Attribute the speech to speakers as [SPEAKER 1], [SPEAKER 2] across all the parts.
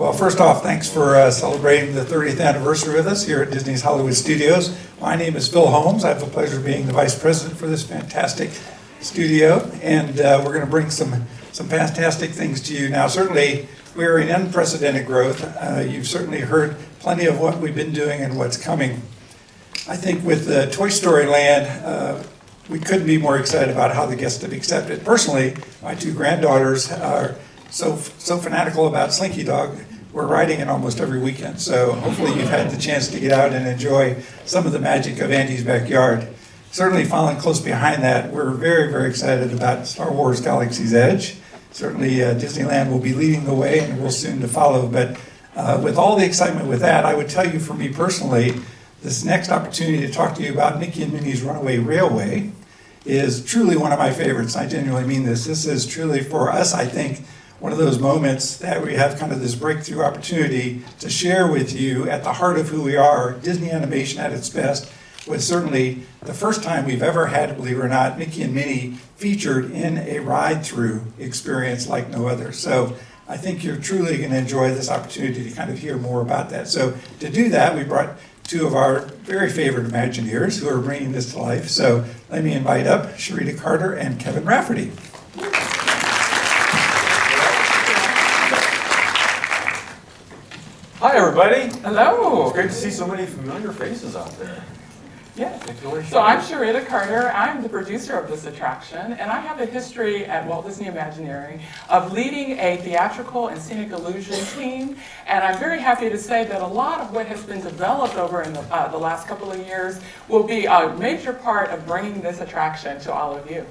[SPEAKER 1] Well, first off, thanks for celebrating the 30th anniversary with us here at Disney's Hollywood Studios. My name is Phil Holmes. I have the pleasure of being the vice president for this fantastic studio, and we're going to bring some fantastic things to you. Now, certainly, we're in unprecedented growth. You've certainly heard plenty of what we've been doing and what's coming. I think with Toy Story Land, we couldn't be more excited about how the guests have accepted. Personally, my two granddaughters are so fanatical about Slinky Dog, we're riding it almost every weekend. So hopefully you've had the chance to get out and enjoy some of the magic of Andy's backyard. Certainly following close behind that, we're very, very excited about Star Wars Galaxy's Edge. Certainly Disneyland will be leading the way and we'll soon to follow. But with all the excitement with that, I would tell you for me personally, this next opportunity to talk to you about Mickey and Minnie's Runaway Railway is truly one of my favorites. I genuinely mean this. This is truly for us, I think, one of those moments that we have kind of this breakthrough opportunity to share with you at the heart of who we are, Disney animation at its best, with certainly the first time we've ever had, believe it or not, Mickey and Minnie featured in a ride-through experience like no other. So I think you're truly going to enjoy this opportunity to kind of hear more about that. So to do that, we brought two of our very favorite Imagineers who are bringing this to life. So let me invite up Charita Carter and Kevin Rafferty.
[SPEAKER 2] Hi, everybody.
[SPEAKER 3] Hello.
[SPEAKER 2] It's great to see so many familiar faces out there.
[SPEAKER 3] Yes. So I'm Charita Carter. I'm the producer of this attraction, and I have a history at Walt Disney Imagineering of leading a theatrical and scenic illusion team. And I'm very happy to say that a lot of what has been developed over in the last couple of years will be a major part of bringing this attraction to all of you.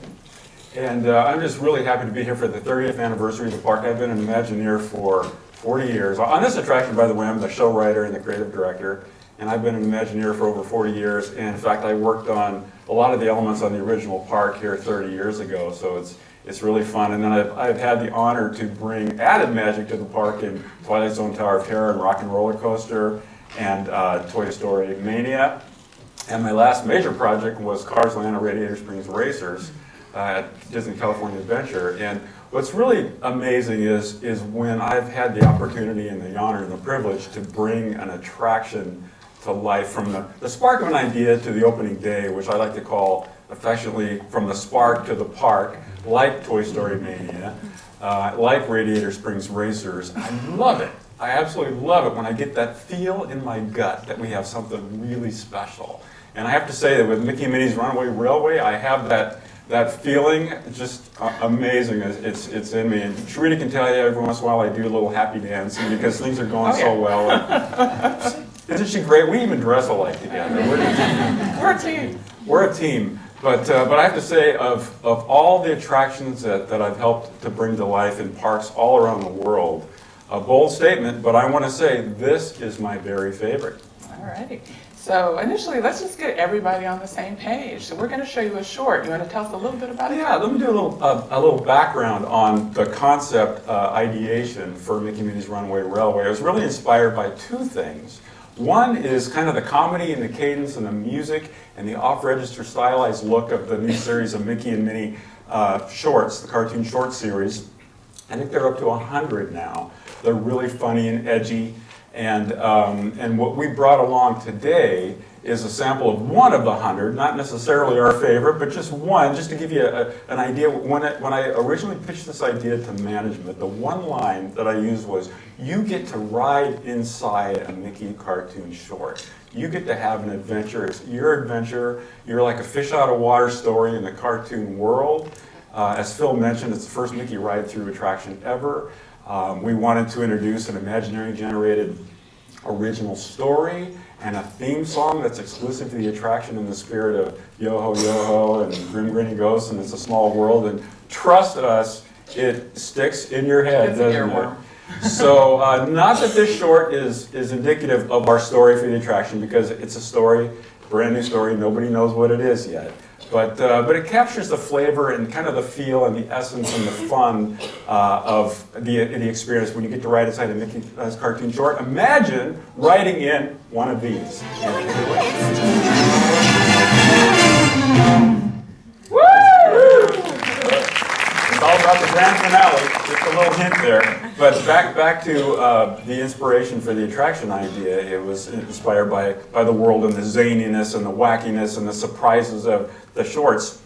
[SPEAKER 2] And I'm just really happy to be here for the 30th anniversary of the park. I've been an Imagineer for 40 years. On this attraction, by the way, I'm the show writer and the creative director. And I've been an Imagineer for over 40 years. And in fact, I worked on a lot of the elements on the original park here 30 years ago. So it's really fun. And then I've had the honor to bring added magic to the park in Twilight Zone Tower of Terror and Rock and Roller Coaster and Toy Story Mania. And my last major project was Cars Land at Radiator Springs Racers at Disney California Adventure. And what's really amazing is when I've had the opportunity and the honor and the privilege to bring an attraction to life from the spark of an idea to the opening day, which I like to call affectionately from the spark to the park, like Toy Story Mania, like Radiator Springs Racers. I love it. I absolutely love it when I get that feel in my gut that we have something really special. And I have to say that with Mickey and Minnie's Runaway Railway, I have that feeling, just amazing. It's in me. And Charita can tell you every once in a while I do a little happy dancing because things are going so well. Isn't she great? We even dress alike together.
[SPEAKER 3] We're a team.
[SPEAKER 2] We're a team. But I have to say, of all the attractions that I've helped to bring to life in parks all around the world, a bold statement, but I want to say this is my very favorite.
[SPEAKER 3] All righty. So initially, let's just get everybody on the same page. So we're going to show you a short. You want to tell us a little bit about it?
[SPEAKER 2] Yeah, let me do a little background on the concept ideation for Mickey and Minnie's Runaway Railway. I was really inspired by two things. One is kind of the comedy and the cadence and the music and the off-register stylized look of the new series of Mickey and Minnie shorts, the cartoon short series. I think they're up to 100 now. They're really funny and edgy. And what we brought along today is a sample of one of the 100, not necessarily our favorite, but just one, just to give you an idea. When I originally pitched this idea to management, the one line that I used was, you get to ride inside a Mickey cartoon short. You get to have an adventure. It's your adventure. You're like a fish out of water story in the cartoon world. As Phil mentioned, it's the first Mickey ride-through attraction ever. We wanted to introduce an Imagineering-generated original story and a theme song that's exclusive to the attraction in the spirit of Yo-Ho, Yo-Ho and Grim Grinning Ghosts and It's a Small World. And trust us, it sticks in your head, doesn't it? So not that this short is indicative of our story for the attraction, because it's a story, brand new story, nobody knows what it is yet. But it captures the flavor and kind of the feel and the essence and the fun of the experience when you get to ride inside a Mickey cartoon short. Imagine riding in one of these. Woo! It's all about the grand finale, just a little hint there. But back to the inspiration for the attraction idea. It was inspired by the world and the zaniness and the wackiness and the surprises of the shorts.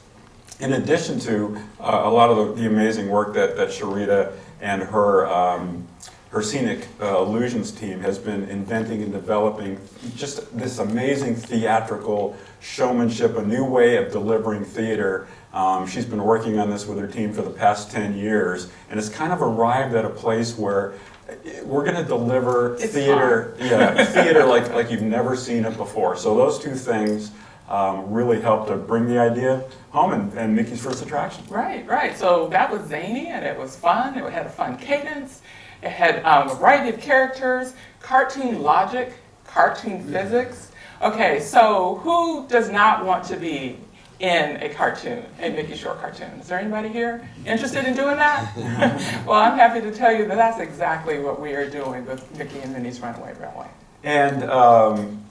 [SPEAKER 2] In addition to a lot of the amazing work that Charita and her scenic illusions team has been inventing and developing just this amazing theatrical showmanship, a new way of delivering theater. She's been working on this with her team for the past 10 years, and it's kind of arrived at a place where we're going to deliver theater, theater like you've never seen it before. So those two things really helped to bring the idea home and Mickey's first attraction.
[SPEAKER 3] Right. So that was zany and it was fun. It had a fun cadence. It had a variety of characters, cartoon logic, cartoon physics. Okay, so who does not want to be in a cartoon, a Mickey short cartoon? Is there anybody here interested in doing that? Well, I'm happy to tell you that that's exactly what we are doing with Mickey and Minnie's Runaway Railway.
[SPEAKER 2] And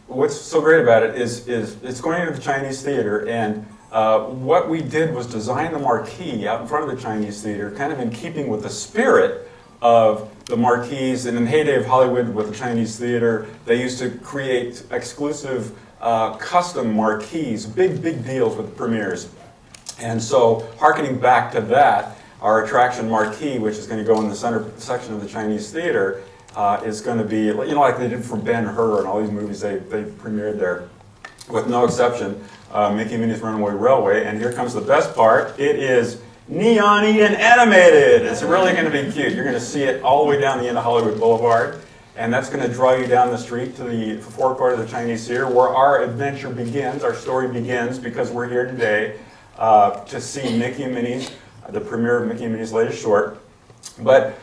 [SPEAKER 2] what's so great about it is it's going into the Chinese theater, and what we did was design the marquee out in front of the Chinese theater, kind of in keeping with the spirit of the marquees. And in the heyday of Hollywood with the Chinese theater, they used to create exclusive custom marquees, big deals with the premieres. And so, hearkening back to that, our attraction marquee, which is going to go in the center section of the Chinese theater, is going to be, like they did for Ben-Hur and all these movies they premiered there, with no exception, Mickey and Minnie's Runaway Railway. And here comes the best part. It is neon-y and animated. It's really going to be cute. You're going to see it all the way down the end of Hollywood Boulevard. And that's going to draw you down the street to the forecourt of the Chinese Theater, where our adventure begins, our story begins, because we're here today to see Mickey and Minnie's, the premiere of Mickey and Minnie's latest short. But,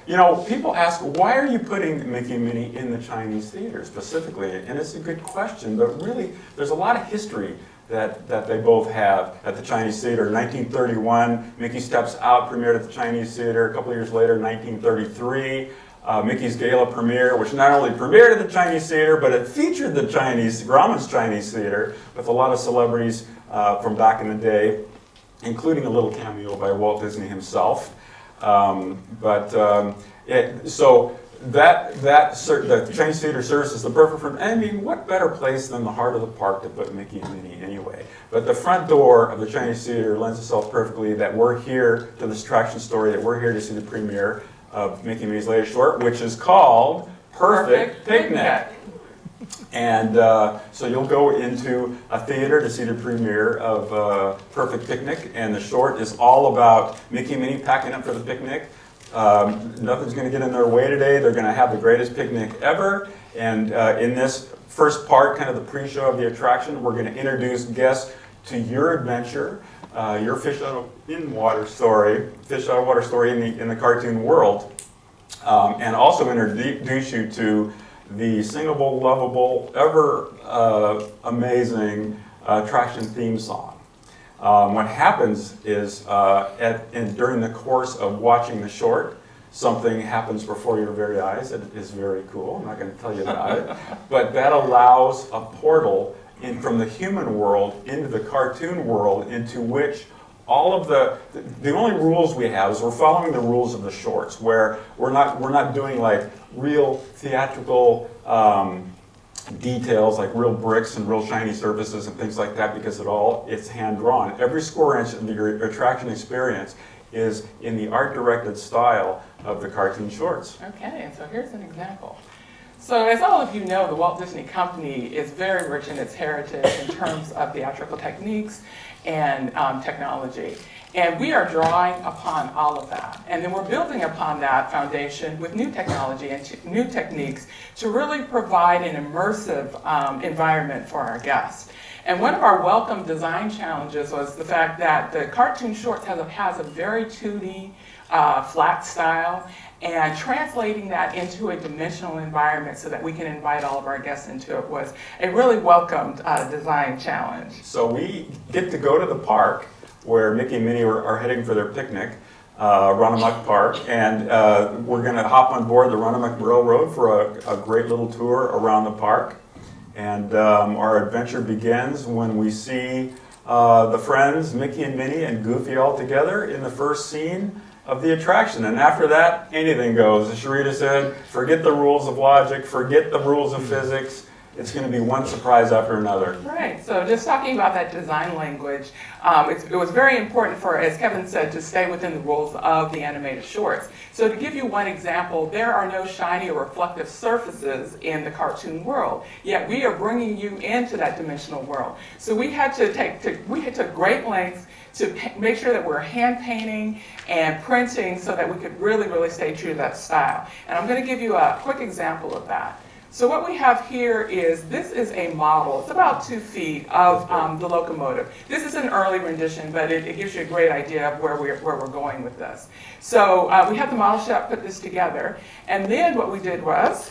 [SPEAKER 2] people ask, why are you putting Mickey and Minnie in the Chinese theater specifically? And it's a good question, but really, there's a lot of history that they both have at the Chinese theater. In 1931, Mickey Steps Out premiered at the Chinese theater. A couple of years later, 1933, Mickey's Gala premiere, which not only premiered at the Chinese theater, but it featured the Grauman's Chinese theater with a lot of celebrities from back in the day, including a little cameo by Walt Disney himself. The Chinese theater serves as the perfect what better place than the heart of the park to put Mickey and Minnie anyway? But the front door of the Chinese theater lends itself perfectly that we're here to this attraction story, that we're here to see the premiere of Mickey and Minnie's latest short, which is called Perfect Picnic. And so you'll go into a theater to see the premiere of Perfect Picnic, and the short is all about Mickey and Minnie packing up for the picnic. Nothing's going to get in their way today. They're going to have the greatest picnic ever. And in this first part, kind of the pre-show of the attraction, we're going to introduce guests to your adventure, your fish out of water story in the cartoon world, and also introduce you to the singable, lovable, ever amazing attraction theme song. What happens is during the course of watching the short, something happens before your very eyes. It is very cool. I'm not going to tell you about it. But that allows a portal from the human world into the cartoon world, into which all of the only rules we have is we're following the rules of the shorts, where we're not doing like real theatrical details, like real bricks and real shiny surfaces and things like that, because it's hand drawn. Every square inch of your attraction experience is in the art-directed style of the cartoon shorts.
[SPEAKER 3] Okay, and so here's an example. So as all of you know, the Walt Disney Company is very rich in its heritage in terms of theatrical techniques and technology. And we are drawing upon all of that. And then we're building upon that foundation with new technology and new techniques to really provide an immersive environment for our guests. And one of our welcome design challenges was the fact that the cartoon shorts has a very 2D flat style, and translating that into a dimensional environment so that we can invite all of our guests into it was a really welcomed design challenge.
[SPEAKER 2] So we get to go to the park where Mickey and Minnie are heading for their picnic, Runaway Park, and we're going to hop on board the Runaway Railroad for a great little tour around the park. And our adventure begins when we see the friends, Mickey and Minnie and Goofy all together in the first scene of the attraction. And after that, anything goes. As Charita said, forget the rules of logic, forget the rules of physics. It's going to be one surprise after another.
[SPEAKER 3] Right, so just talking about that design language, it was very important for, as Kevin said, to stay within the rules of the animated shorts. So to give you one example, there are no shiny or reflective surfaces in the cartoon world, yet we are bringing you into that dimensional world. So we had to took great lengths to make sure that we're hand painting and printing so that we could really, really stay true to that style. And I'm going to give you a quick example of that. So what we have here is, this is a model. It's about 2 feet of the locomotive. This is an early rendition, but it gives you a great idea of where we're going with this. So we had the model shop put this together, and then what we did was,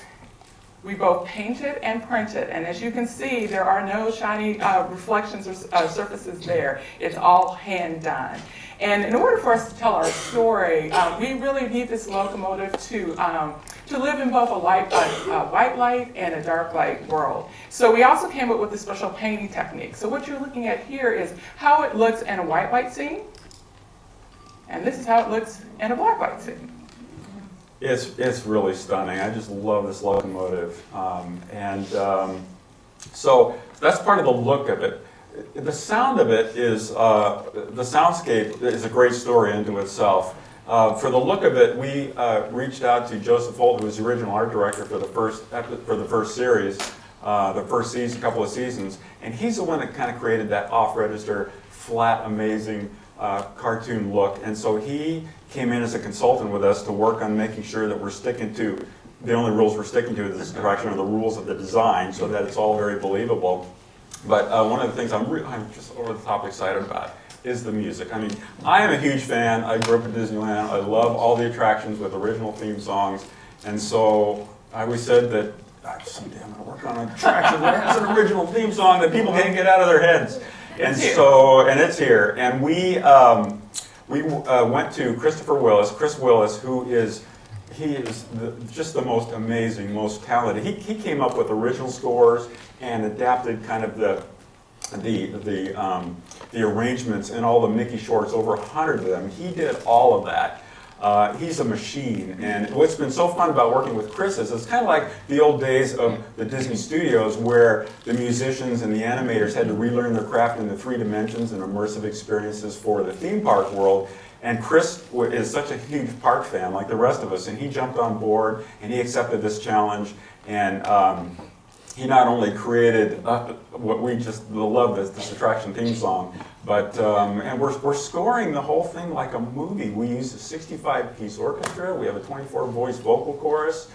[SPEAKER 3] we both painted and printed, and as you can see, there are no shiny reflections or surfaces there. It's all hand done. And in order for us to tell our story, we really need this locomotive to live in both a white light and a dark light world. So we also came up with a special painting technique. So what you're looking at here is how it looks in a white light scene, and this is how it looks in a black light scene.
[SPEAKER 2] It's really stunning. I just love this locomotive. So that's part of the look of it. The sound of it is, the soundscape is a great story into itself. For the look of it, we reached out to Joseph Holt, who was the original art director for the first series, the first season, couple of seasons, and he's the one that kind of created that off-register, flat, amazing cartoon look. And so he came in as a consultant with us to work on making sure that we're sticking to, the only rules we're sticking to in this attraction are the rules of the design, so that it's all very believable. But one of the things I'm just over the top excited about is the music. I mean, I am a huge fan. I grew up in Disneyland. I love all the attractions with original theme songs. And so I always said that someday I'm going to work on an attraction that has an original theme song that people can't get out of their heads. And so, and it's here. And we went to Chris Willis, who is, just the most amazing, most talented. He came up with original scores and adapted kind of the arrangements in all the Mickey shorts, over 100 of them. He did all of that. He's a machine, and what's been so fun about working with Chris is it's kind of like the old days of the Disney studios where the musicians and the animators had to relearn their craft in the 3 dimensions and immersive experiences for the theme park world. And Chris is such a huge park fan, like the rest of us, and he jumped on board and he accepted this challenge. And he not only created what we just love, this attraction theme song, but and we're scoring the whole thing like a movie. We use a 65-piece orchestra. We have a 24-voice vocal chorus.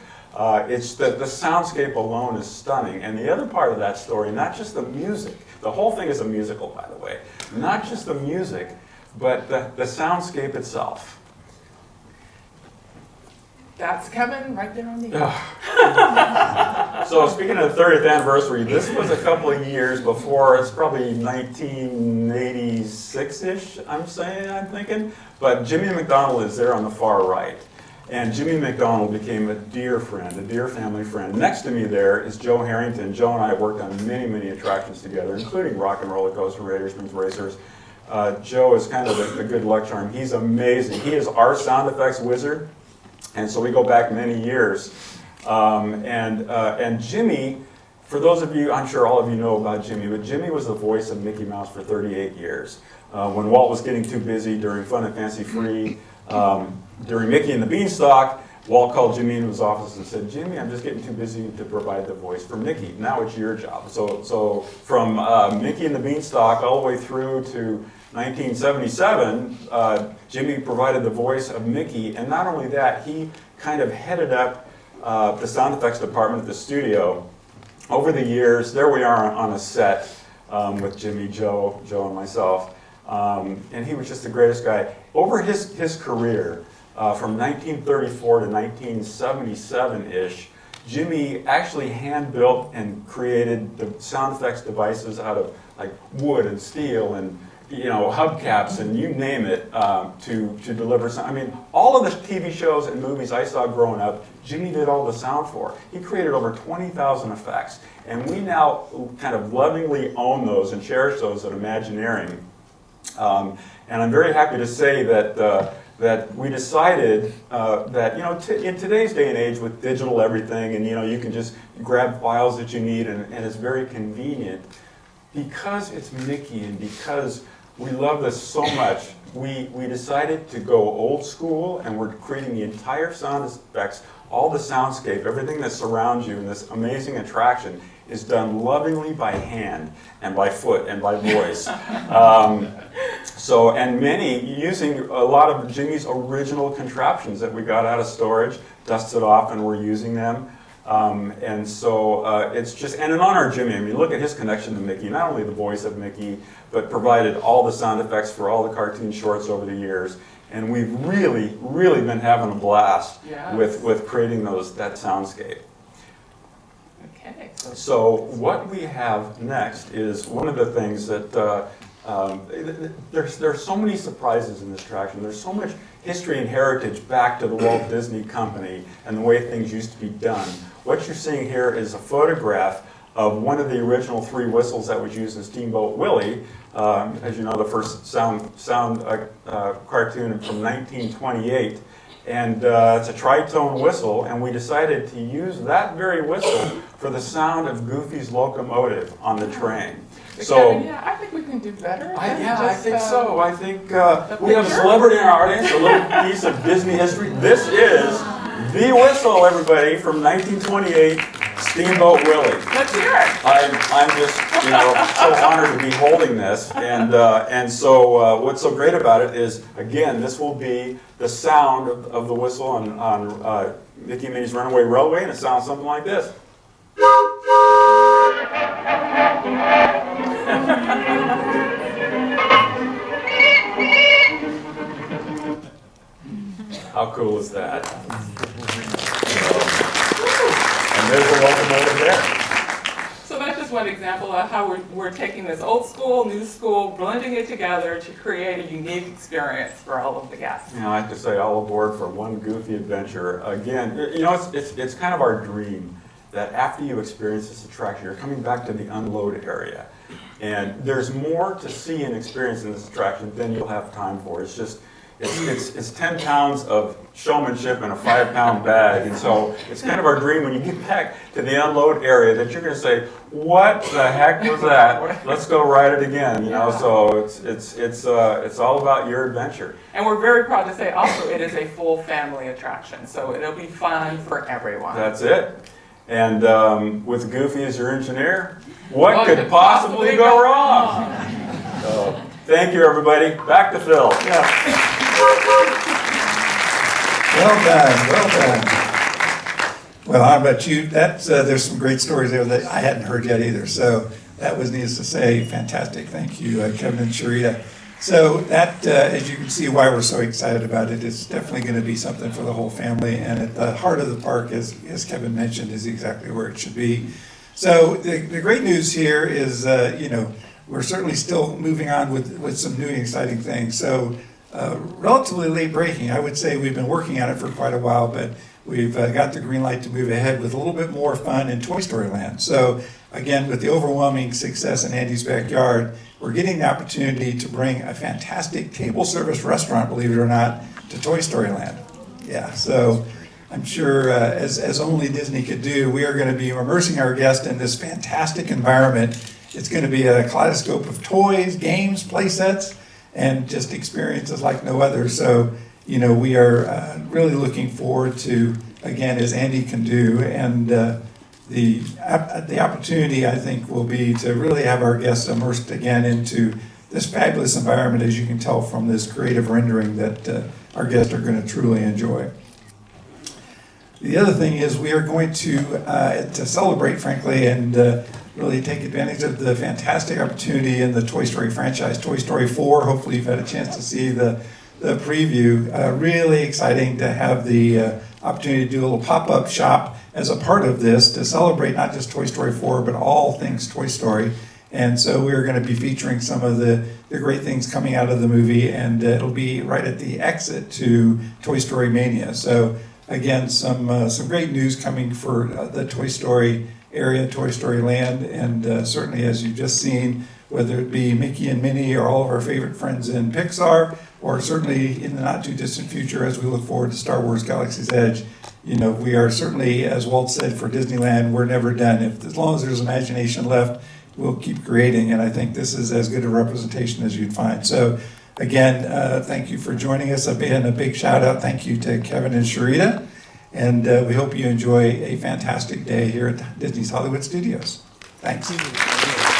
[SPEAKER 2] It's the soundscape alone is stunning. And the other part of that story, not just the music. The whole thing is a musical, by the way. Not just the music, but the soundscape itself.
[SPEAKER 3] That's Kevin right there on the end.
[SPEAKER 2] So speaking of the 30th anniversary, this was a couple of years before, it's probably 1986-ish, I'm thinking. But Jimmy McDonald is there on the far right. And Jimmy McDonald became a dear friend, a dear family friend. Next to me there is Joe Harrington. Joe and I have worked on many, many attractions together, including Rock and Roller Coaster, Radiator Springs Racers. Joe is kind of the good luck charm. He's amazing. He is our sound effects wizard. And so we go back many years. And Jimmy, for those of you, I'm sure all of you know about Jimmy, but Jimmy was the voice of Mickey Mouse for 38 years. When Walt was getting too busy during Fun and Fancy Free, during Mickey and the Beanstalk, Walt called Jimmy into his office and said, "Jimmy, I'm just getting too busy to provide the voice for Mickey. Now it's your job." So from Mickey and the Beanstalk all the way through to 1977, Jimmy provided the voice of Mickey, and not only that, he kind of headed up the sound effects department at the studio. Over the years, there we are on a set with Jimmy, Joe, and myself, and he was just the greatest guy. Over his career, from 1934 to 1977-ish, Jimmy actually hand-built and created the sound effects devices out of like wood and steel and hubcaps and you name it to deliver sound. I mean, all of the TV shows and movies I saw growing up, Jimmy did all the sound for. He created over 20,000 effects, and we now kind of lovingly own those and cherish those at Imagineering. And I'm very happy to say that that we decided that, in today's day and age with digital everything, and you can just grab files that you need, and it's very convenient. Because it's Mickey and because we love this so much, we decided to go old school, and we're creating the entire sound effects, all the soundscape, everything that surrounds you in this amazing attraction is done lovingly by hand and by foot and by voice. And Minnie, using a lot of Jimmy's original contraptions that we got out of storage, dusted off, and we're using them. It's just, and in honor of Jimmy, I mean, look at his connection to Mickey, not only the voice of Mickey, but provided all the sound effects for all the cartoon shorts over the years. And we've really, really been having a blast with creating that soundscape.
[SPEAKER 3] Okay.
[SPEAKER 2] So what we have next is one of the things that there's so many surprises in this attraction. There's so much history and heritage back to the Walt Disney Company and the way things used to be done. What you're seeing here is a photograph of one of the original 3 whistles that was used in Steamboat Willie. As you know, the first sound cartoon from 1928. And it's a tritone whistle, and we decided to use that very whistle for the sound of Goofy's locomotive on the train.
[SPEAKER 3] So, Kevin, I think we can do better.
[SPEAKER 2] I think so. I think we have a celebrity in our audience, a little piece of Disney history. This is the whistle, everybody, from 1928, Steamboat Willie.
[SPEAKER 3] Let's hear it.
[SPEAKER 2] I'm just, so honored to be holding this, and so what's so great about it is, again, this will be the sound of the whistle on Mickey and Minnie's Runaway Railway, and it sounds something like this. How cool is that? And there's a locomotive there.
[SPEAKER 3] So that's just one example of how we're taking this old school, new school, blending it together to create a unique experience for all of the guests.
[SPEAKER 2] I have to say, all aboard for one Goofy adventure. Again, it's kind of our dream that after you experience this attraction, you're coming back to the unload area. And there's more to see and experience in this attraction than you'll have time for. It's just, it's 10 pounds of showmanship in a 5-pound bag. And so it's kind of our dream when you get back to the unload area that you're going to say, what the heck was that? Let's go ride it again. So it's all about your adventure.
[SPEAKER 3] And we're very proud to say also it is a full family attraction. So it'll be fun for everyone.
[SPEAKER 2] That's it. And with Goofy as your engineer, what could possibly go wrong? So, thank you, everybody. Back to Phil.
[SPEAKER 1] Well done. Well, how about you? There's some great stories there that I hadn't heard yet either. So that was, needless to say, fantastic. Thank you, Kevin and Charita. So that, as you can see why we're so excited about it, it's definitely going to be something for the whole family. And at the heart of the park, as Kevin mentioned, is exactly where it should be. So the great news here is, we're certainly still moving on with some new and exciting things. So relatively late breaking, I would say we've been working on it for quite a while, but we've got the green light to move ahead with a little bit more fun in Toy Story Land. So again, with the overwhelming success in Andy's Backyard, we're getting the opportunity to bring a fantastic table service restaurant, believe it or not, to Toy Story Land. Yeah, so I'm sure as only Disney could do, we are going to be immersing our guests in this fantastic environment. It's going to be a kaleidoscope of toys, games, play sets, and just experiences like no other. So, we are really looking forward to, again, as Andy can do, and the opportunity, I think, will be to really have our guests immersed again into this fabulous environment, as you can tell from this creative rendering that our guests are going to truly enjoy. The other thing is we are going to celebrate, frankly, and really take advantage of the fantastic opportunity in the Toy Story franchise, Toy Story 4. Hopefully you've had a chance to see the preview. Really exciting to have the opportunity to do a little pop-up shop as a part of this to celebrate not just Toy Story 4, but all things Toy Story. And so we're going to be featuring some of the great things coming out of the movie, and it'll be right at the exit to Toy Story Mania. So again, some great news coming for the Toy Story area, Toy Story Land, and certainly, as you've just seen, whether it be Mickey and Minnie or all of our favorite friends in Pixar, or certainly in the not too distant future as we look forward to Star Wars Galaxy's Edge. You know, we are certainly, as Walt said, for Disneyland, we're never done. As long as there's imagination left, we'll keep creating, and I think this is as good a representation as you'd find. So again, thank you for joining us. Again, a big shout out, thank you to Kevin and Charita, and we hope you enjoy a fantastic day here at Disney's Hollywood Studios. Thanks.